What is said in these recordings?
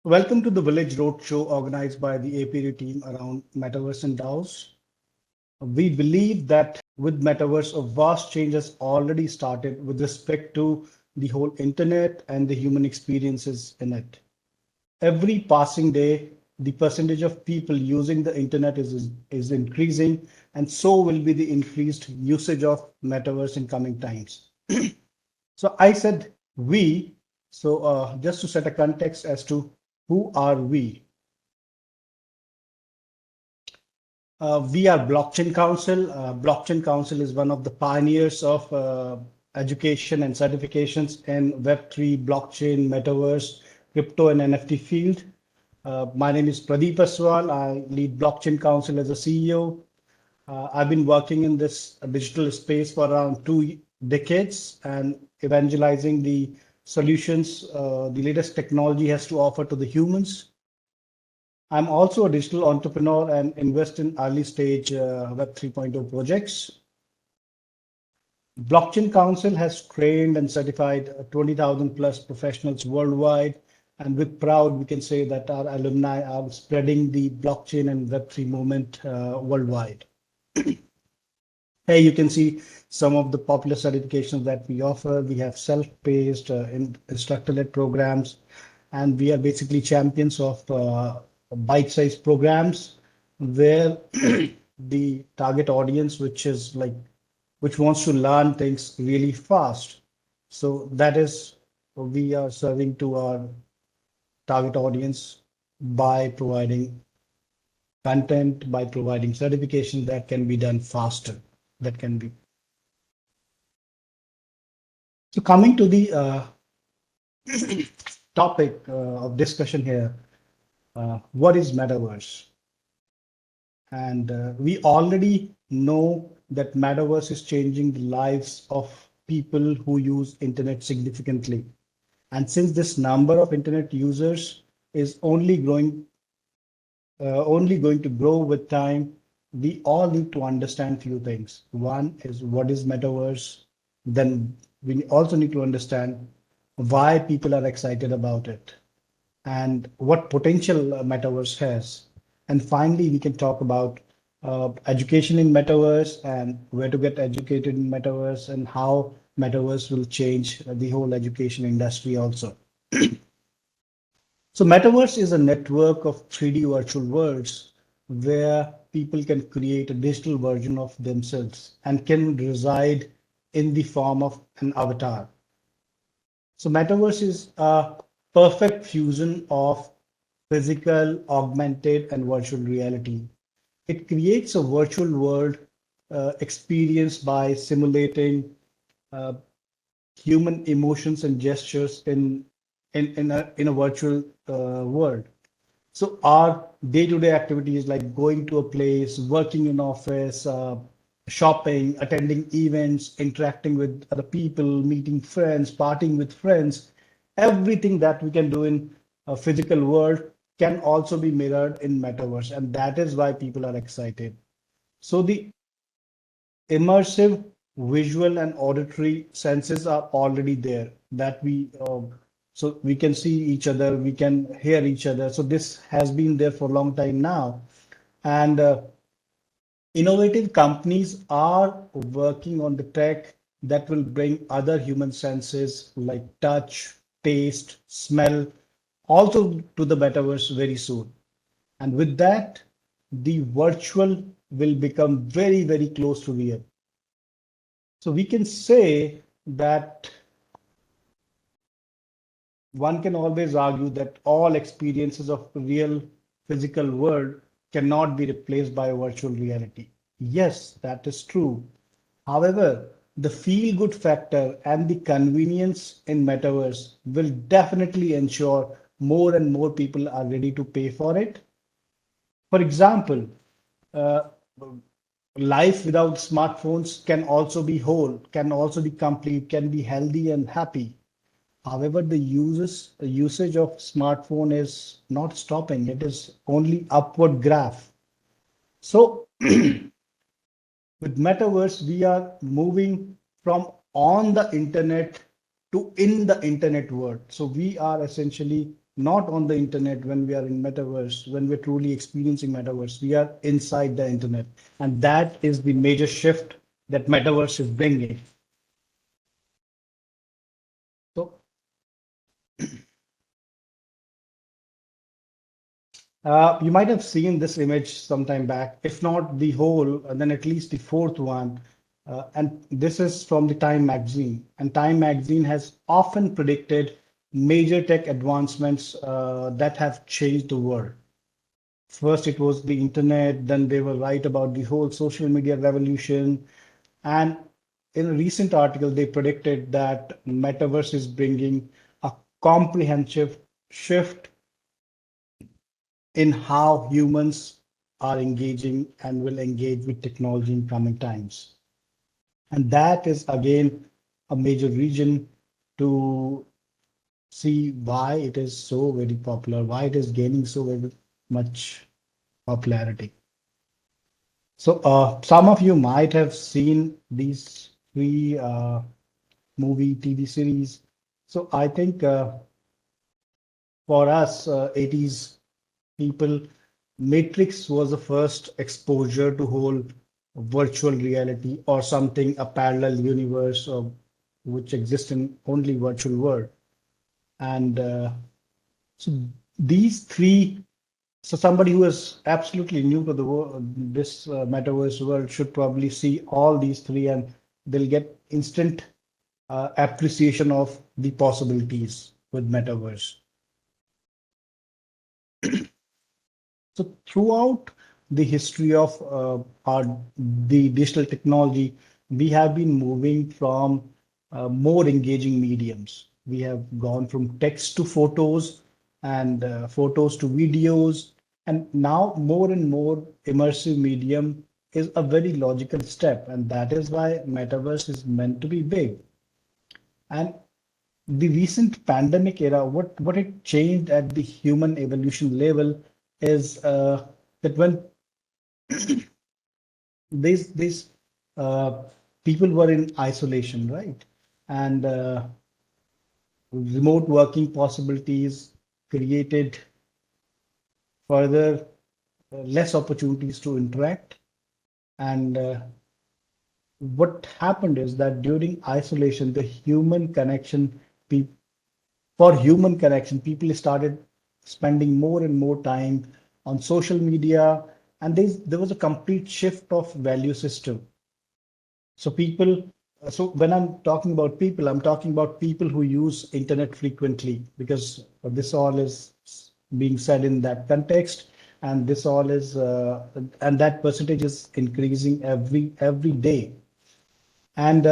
Welcome to the Village Roadshow organized by the Apiary team around Metaverse and DAOs. We believe that with Metaverse, a vast change has already started with respect to the whole internet and the human experiences in it. Every passing day, the percentage of people using the internet is increasing, and so will be the increased usage of Metaverse in coming times. So I said we, just to set a context as to who are we. We are Blockchain Council. Blockchain Council is one of the pioneers of education and certifications in Web3, blockchain, metaverse, crypto, and NFT field. My name is Pradeep Aswal. I lead Blockchain Council as a CEO. I've been working in this digital space for around 2 decades and evangelizing the solutions the latest technology has to offer to the humans. I'm also a digital entrepreneur and invest in early stage Web 3.0 projects. Blockchain Council has trained and certified 20,000 plus professionals worldwide. And with proud, we can say that our alumni are spreading the blockchain and Web3 movement worldwide. Here you can see some of the popular certifications that we offer. We have self-paced instructor-led programs, and we are basically champions of bite-sized programs where the target audience, which wants to learn things really fast. So that is what we are serving to our target audience by providing content, by providing certification that can be done faster. That can be. So coming to the topic of discussion here, what is Metaverse? And we already know that Metaverse is changing the lives of people who use internet significantly. And since this number of internet users is only going to grow with time, we all need to understand few things. One is what is Metaverse? Then we also need to understand why people are excited about it and what potential Metaverse has. And finally, we can talk about education in Metaverse and where to get educated in Metaverse and how Metaverse will change the whole education industry also. So Metaverse is a network of 3D virtual worlds where people can create a digital version of themselves and can reside in the form of an avatar. So Metaverse is a perfect fusion of physical, augmented, and virtual reality. It creates a virtual world experience by simulating uh, human emotions and gestures in a virtual world. So our day-to-day activities like going to a place, working in office, shopping, attending events, interacting with other people, meeting friends, partying with friends, everything that we can do in a physical world can also be mirrored in metaverse, and that is why people are excited. So the immersive visual and auditory senses are already there that so we can see each other, we can hear each other. So this has been there for a long time now, and innovative companies are working on the tech that will bring other human senses like touch, taste, smell also to the metaverse very soon. And with that, the virtual will become very, very close to real. So we can say that one can always argue that all experiences of the real physical world cannot be replaced by virtual reality. Yes, that is true. However, the feel good factor and the convenience in metaverse will definitely ensure more and more people are ready to pay for it. For example, uh, life without smartphones can also be whole, can also be complete, can be healthy and happy. However, the usage of smartphone is not stopping. It is only upward graph. So with Metaverse, we are moving from on the internet to in the internet world. So we are essentially not on the internet when we are in metaverse, when we're truly experiencing metaverse. We are inside the internet. And that is the major shift that metaverse is bringing. So you might have seen this image sometime back, if not the whole, then at least the fourth one. And this is from the Time magazine. And Time magazine has often predicted major tech advancements that have changed the world. First, it was the internet, then they were right about the whole social media revolution. And in a recent article, they predicted that metaverse is bringing a comprehensive shift in how humans are engaging and will engage with technology in coming times. And that is again a major reason to see why it is so very popular, why it is gaining so very much popularity. So some of you might have seen these three movie TV series. So I think for us 80s people, Matrix was the first exposure to whole virtual reality or something, a parallel universe which exists in only virtual world. And so these three, so somebody who is absolutely new to the world, this metaverse world should probably see all these three and they'll get instant appreciation of the possibilities with metaverse. So throughout the history of the digital technology, we have been moving from more engaging mediums. We have gone from text to photos and photos to videos, and now more and more immersive medium is a very logical step, and that is why metaverse is meant to be big. And the recent pandemic era, what it changed at the human evolution level is that when these people were in isolation, right? And remote working possibilities created further less opportunities to interact. And what happened is that during isolation, the human connection, for human connection, people started spending more and more time on social media, and there was a complete shift of value system. So people, so when I'm talking about people, I'm talking about people who use internet frequently, because this all is being said in that context, and this all is, and that percentage is increasing every day. And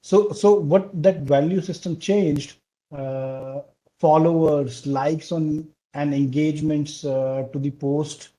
so what that value system changed, uh, followers, likes on and engagements to the post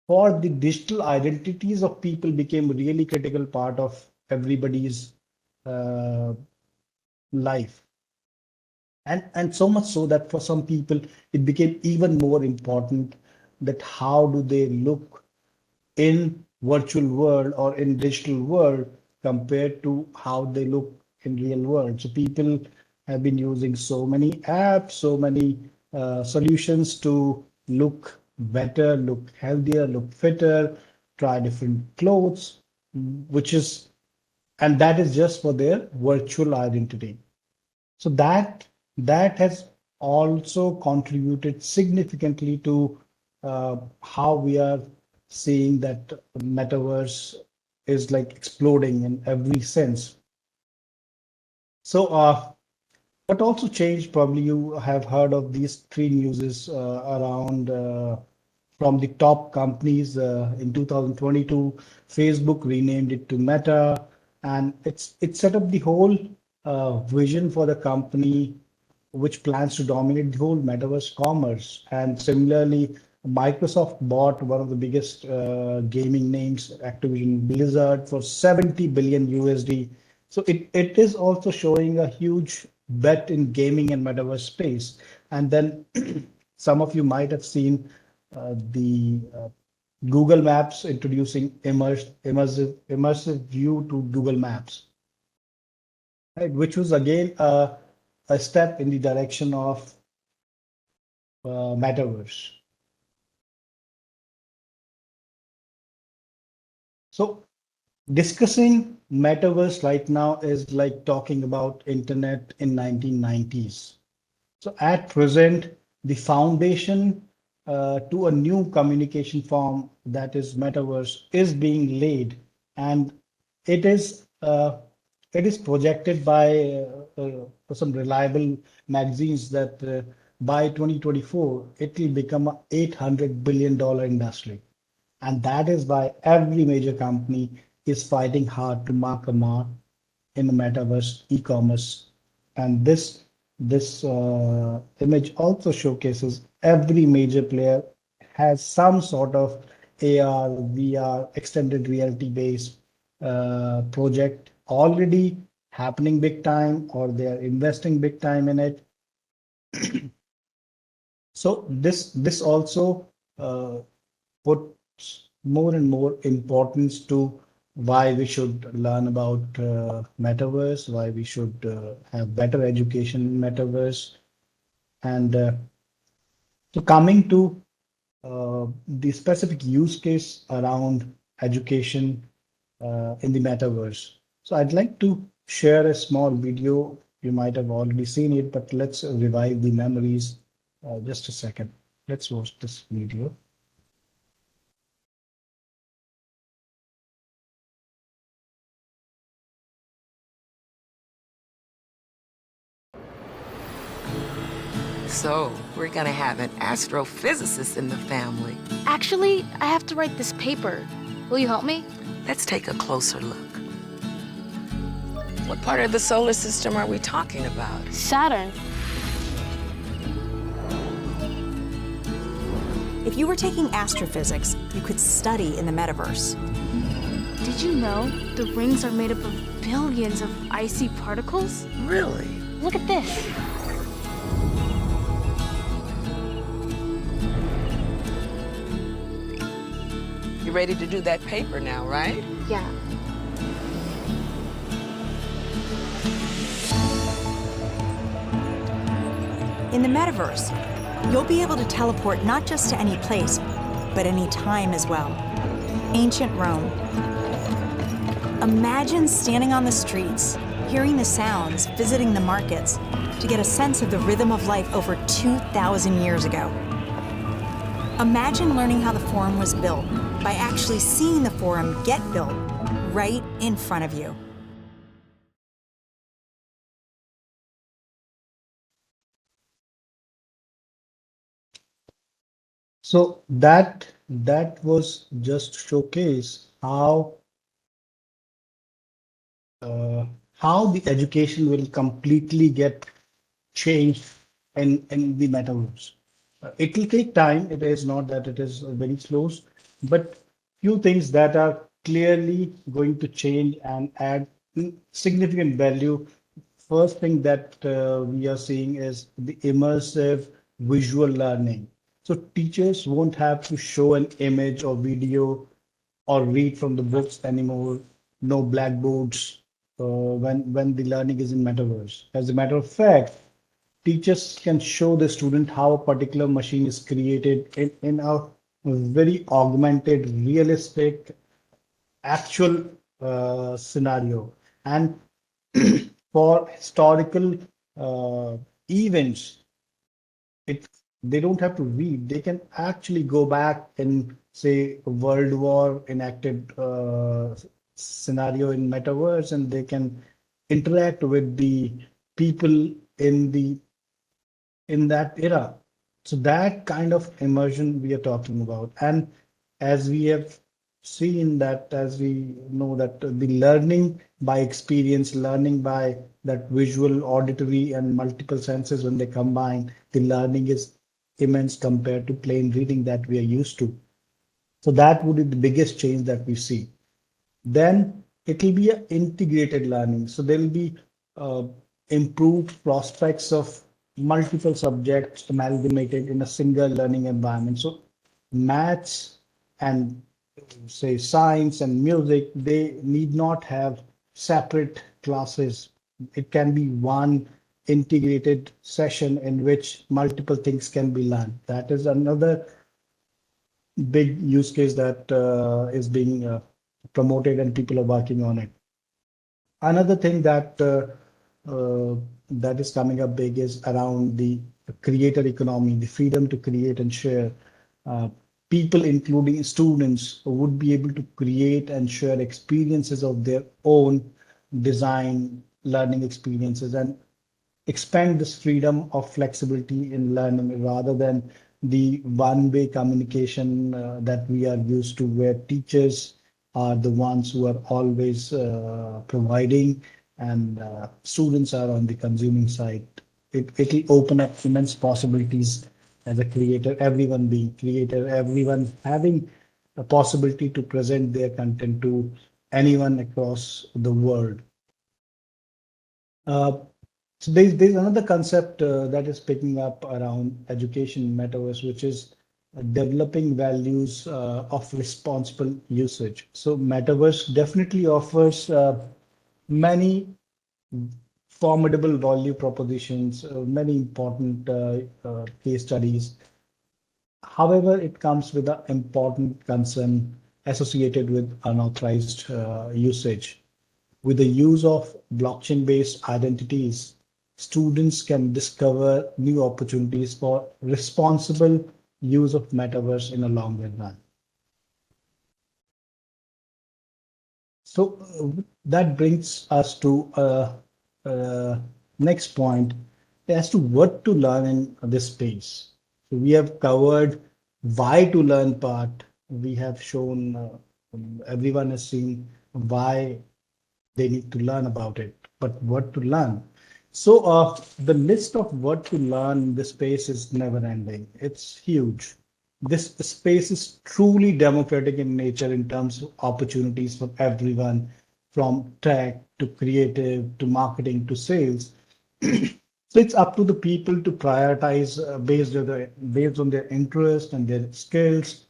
for the digital identities of people became really critical part of everybody's uh, life. And so much so that for some people it became even more important that how do they look in virtual world or in digital world compared to how they look in real world. So people have been using so many apps, so many solutions to look better, look healthier, look fitter, try different clothes, which is, and that is just for their virtual identity. So that has also contributed significantly to how we are seeing that metaverse is like exploding in every sense. So what also changed, probably you have heard of these three newses around from the top companies in 2022. Facebook renamed it to Meta, and it set up the whole vision for the company, which plans to dominate the whole metaverse commerce. And similarly, Microsoft bought one of the biggest gaming names, Activision Blizzard, for 70 billion USD. So it is also showing a huge bet in gaming and metaverse space. And then some of you might have seen the Google Maps introducing immersive view to Google Maps, right? Which was again a step in the direction of metaverse. So discussing metaverse right now is like talking about internet in 1990s. So at present, the foundation to a new communication form that is metaverse is being laid, and it is uh, it is projected by some reliable magazines that by 2024 it will become a $800 billion industry, and that is why every major company is fighting hard to mark a mark in the metaverse e-commerce. And this image also showcases every major player has some sort of AR, VR, extended reality based project already happening big time, or they are investing big time in it. So this also uh, puts more and more importance to why we should learn about metaverse, why we should have better education in metaverse. And so coming to the specific use case around education in the metaverse. So I'd like to share a small video. You might have already seen it, but let's revive the memories. Just a second. Let's watch this video. So, we're gonna have an astrophysicist in the family. Actually, I have to write this paper. Will you help me? Let's take a closer look. What part of the solar system are we talking about? Saturn. If you were taking astrophysics, you could study in the metaverse. Did you know the rings are made up of billions of icy particles? Really? Look at this. You ready to do that paper now, right? Yeah. In the metaverse, you'll be able to teleport not just to any place, but any time as well. Ancient Rome. Imagine standing on the streets, hearing the sounds, visiting the markets, to get a sense of the rhythm of life over 2,000 years ago. Imagine learning how the Forum was built by actually seeing the Forum get built right in front of you. So that was just showcase how the education will completely get changed in the metaverse. It will take time. It is not that it is very slow, but few things that are clearly going to change and add significant value. First thing that we are seeing is the immersive visual learning. So teachers won't have to show an image or video or read from the books anymore. No blackboards when the learning is in metaverse. As a matter of fact, teachers can show the student how a particular machine is created in a very augmented, realistic, actual scenario. And for historical events, it they don't have to read. They can actually go back and say a World War enacted scenario in metaverse, and they can interact with the people in that era. So that kind of immersion we are talking about. And as we have seen that, as we know that the learning by experience, learning by that visual, auditory, and multiple senses, when they combine, the learning is immense compared to plain reading that we are used to. So that would be the biggest change that we see. Then it will be an integrated learning. So there will be uh, improved prospects of multiple subjects amalgamated in a single learning environment. So maths and say science and music, they need not have separate classes. It can be one integrated session in which multiple things can be learned. That is another big use case that is being promoted and people are working on it. Another thing that is coming up big is around the creator economy, the freedom to create and share. Uh, People, including students, would be able to create and share experiences of their own design, learning experiences, and expand this freedom of flexibility in learning rather than the one-way communication that we are used to, where teachers are the ones who are always providing and students are on the consuming side. It'll open up immense possibilities as a creator, everyone being creator, everyone having a possibility to present their content to anyone across the world. Uh, so there's another concept that is picking up around education metaverse, which is developing values of responsible usage. So metaverse definitely offers many formidable value propositions, many important case studies. However, it comes with an important concern associated with unauthorized usage. With the use of blockchain-based identities, students can discover new opportunities for responsible use of metaverse in a longer run. So that brings us to next point as to what to learn in this space. So we have covered why to learn part. We have shown everyone has seen why they need to learn about it, but what to learn. So the list of what to learn in this space is never ending. It's huge. This space is truly democratic in nature in terms of opportunities for everyone, from tech to creative to marketing to sales. So it's up to the people to prioritize based on their interest and their skills,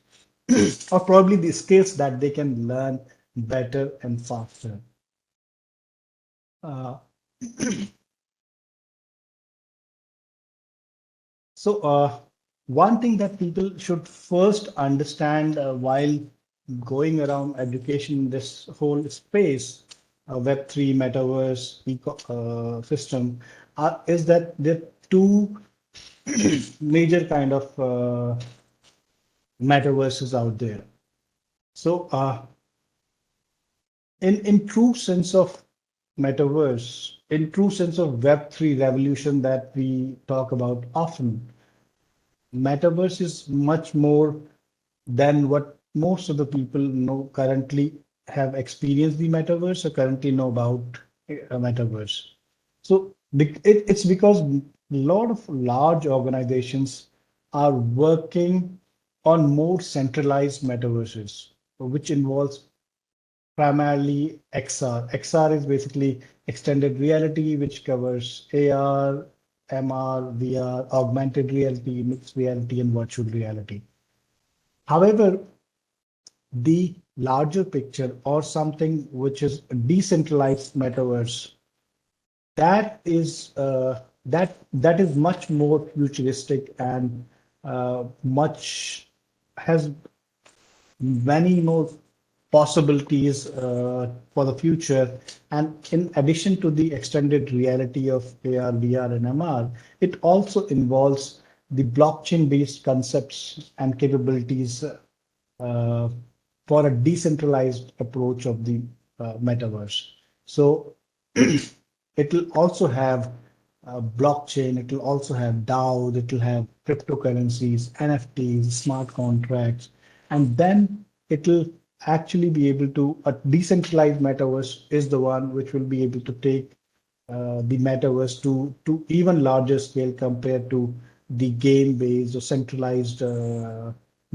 or probably the skills that they can learn better and faster. Uh, so one thing that people should first understand while going around education in this whole space, Web3, metaverse, system, is that there are two major kind of metaverses out there. So in true sense of metaverse, in true sense of Web3 revolution that we talk about often, metaverse is much more than what most of the people know currently have experienced the metaverse or currently know about a metaverse. So it's because a lot of large organizations are working on more centralized metaverses, which involves primarily XR. XR is basically extended reality, which covers AR, MR, VR, augmented reality, mixed reality, and virtual reality. However, the larger picture or something which is a decentralized metaverse, that is that is much more futuristic and much has many more possibilities for the future. And in addition to the extended reality of AR, VR, and MR, it also involves the blockchain-based concepts and capabilities for a decentralized approach of the metaverse. So it will also have blockchain, it will also have DAOs, it will have cryptocurrencies, NFTs, smart contracts, and then it will actually be able to, a decentralized metaverse is the one which will be able to take the metaverse to even larger scale compared to the game-based or centralized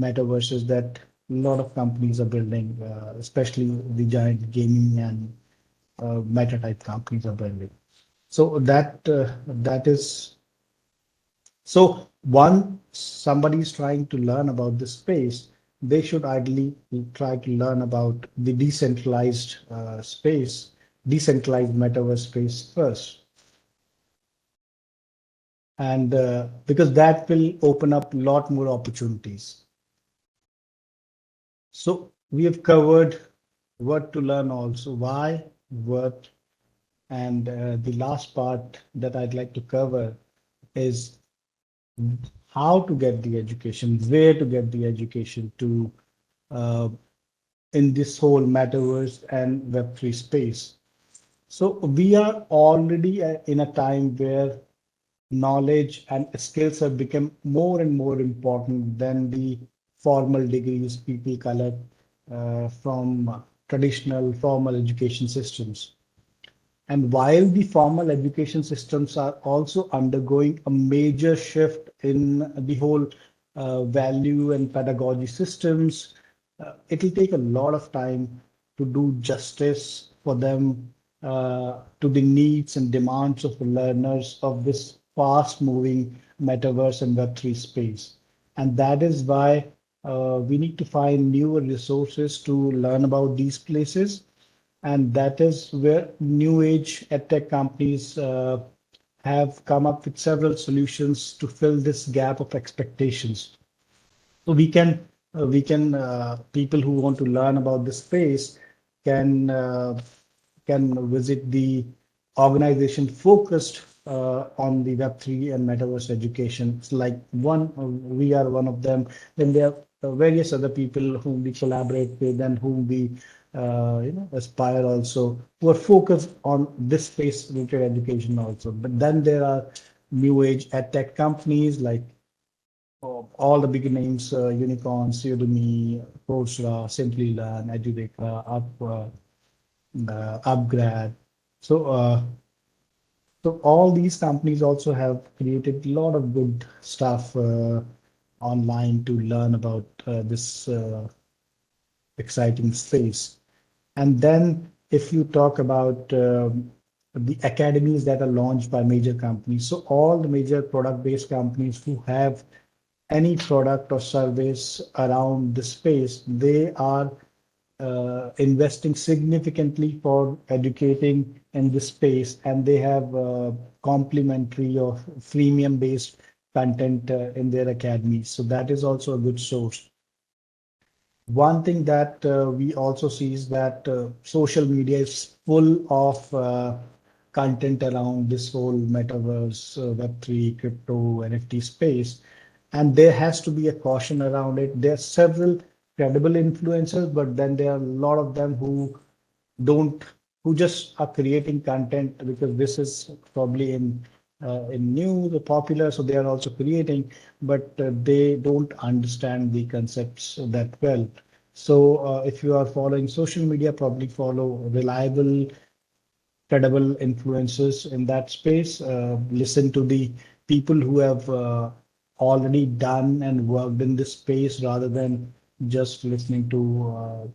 metaverses that a lot of companies are building, especially the giant gaming and meta type companies are building. So that is so one somebody is trying to learn about this space, they should ideally try to learn about the decentralized space, decentralized metaverse space first. and because that will open up a lot more opportunities. So we have covered what to learn also, why, what, and the last part that I'd like to cover is how to get the education, where to get the education to uh, in this whole metaverse and Web3 space. So we are already in a time where knowledge and skills have become more and more important than the formal degrees people collect from traditional formal education systems. And while the formal education systems are also undergoing a major shift in the whole value and pedagogy systems, it'll take a lot of time to do justice for them to the needs and demands of the learners of this fast moving metaverse and Web3 space. And that is why we need to find newer resources to learn about these places, and that is where new age edtech companies have come up with several solutions to fill this gap of expectations. So people who want to learn about this space can can visit the organization focused on the Web3 and metaverse education. It's like we are one of them. Then there are various other people whom we collaborate with and whom we aspire also, who are focused on this space related education also. But then there are new age ed tech companies like all the big names, Unicorns, Udemy, Coursera, Simplilearn, Edureka, Upgrad. So, so all these companies also have created a lot of good stuff online to learn about this exciting space. And then if you talk about the academies that are launched by major companies, so all the major product-based companies who have any product or service around the space, they are investing significantly for educating in this space, and they have complimentary or freemium based content in their academies. So that is also a good source. One thing that we also see is that social media is full of content around this whole metaverse, Web3, crypto, NFT space, and there has to be a caution around it. There are several credible influencers, but then there are a lot of them who don't, who just are creating content because this is probably in news or popular, so they are also creating, but they don't understand the concepts that well. So if you are following social media, probably follow reliable, credible influencers in that space. Listen to the people who have already done and worked in this space rather than just listening to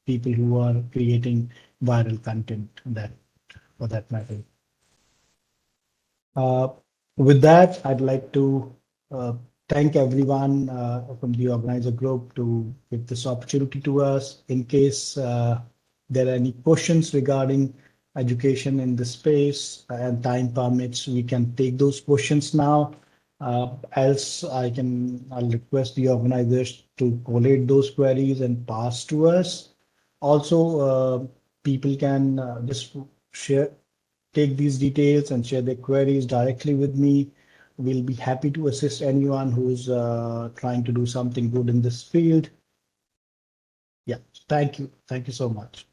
people who are creating viral content, that for that matter. Uh, with that, I'd like to thank everyone from the organizer group to give this opportunity to us. In case there are any questions regarding education in the space and time permits, we can take those questions now. Else, I'll request the organizers to collate those queries and pass to us. Also, people can just take these details and share their queries directly with me. We'll be happy to assist anyone who's trying to do something good in this field. Yeah, thank you. Thank you so much.